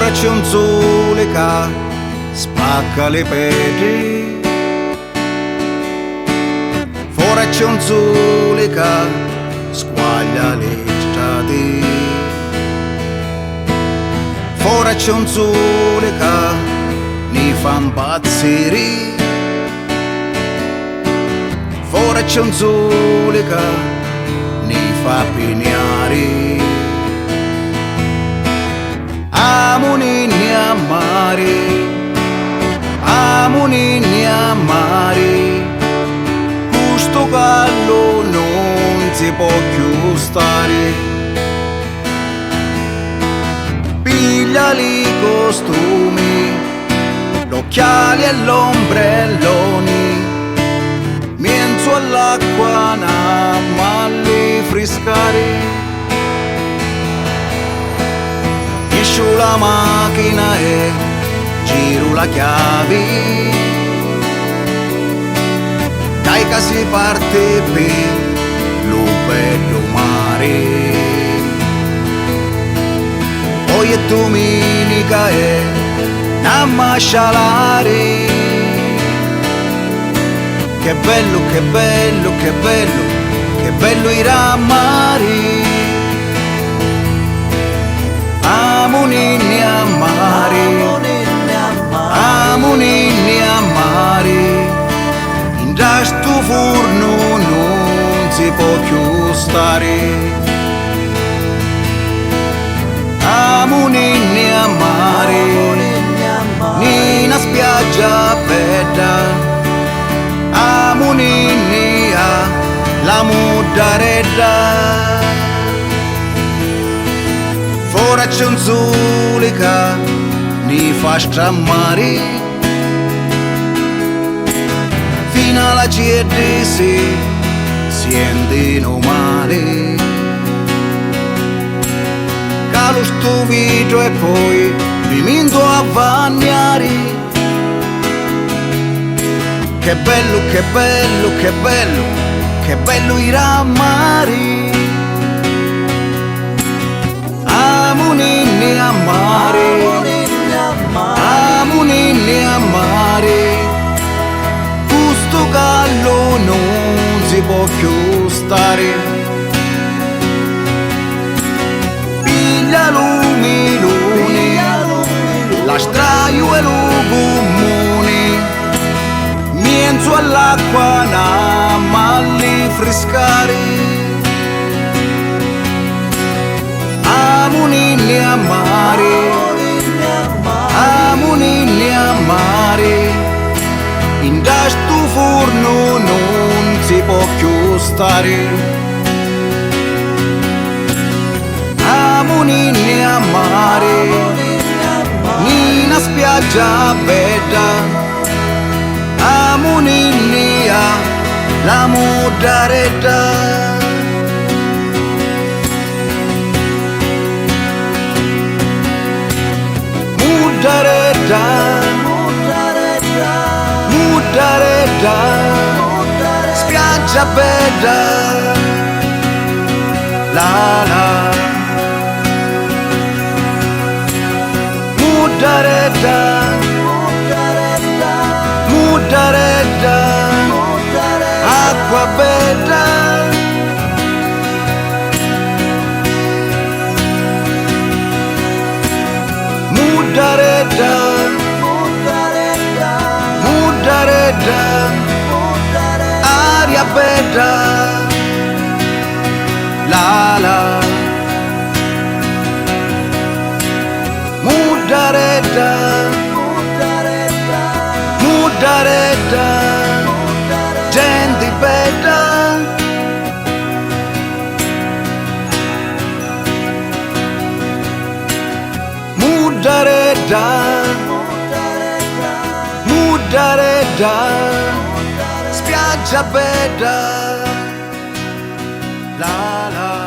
Fuori c'è un sole che spacca le pietre, fuori c'è un sole che squaglia le strade, fuori c'è un sole che mi fa impazzire, fuori c'è un sole che mi fa pignare. Amo ninni a mare, amo ninni a mare, questo gallo non si può più stare. Pigliali i costumi, l'occhiali e l'ombrelloni, mienzo all'acqua na malli friscare. Escio la macchina e giro la chiave, dai che si parte per lo bello mare. Poi è domenica e una mascialare. Che bello, che bello, che bello, che bello ir a mare. Amo ninni a mare, amo ninni a mare, in questo forno non si può più stare. Amo ninni a mare, in una spiaggia bella, amo ninni a la muddarella. Fuori c'è un sole che mi fa strammare, fino alla gente si sente male. Calo sto video e poi mi minto a bagnare. Che bello, che bello, che bello, che bello ir a mare. Amo ninni a mare, amo ninni a mare, questo gallo non si può più stare. Piglia l'umilone, la straio e lo gommone, mienzo all'acqua na malli friscare. Amo ninni a mare, amo ninni a mare, in questo forno non si può più stare. Amo ninni a mare, in una spiaggia bella, amo ninni a la muddarella. Muddarella, muddarella, spiaggia bella, la la. Muddarella, muddarella, acqua bella. Muddarella, muddarella, aria bella, la la. Muddarella, muddarella, gente bella. Muddarella, muddarella, spiaggia bella, la la.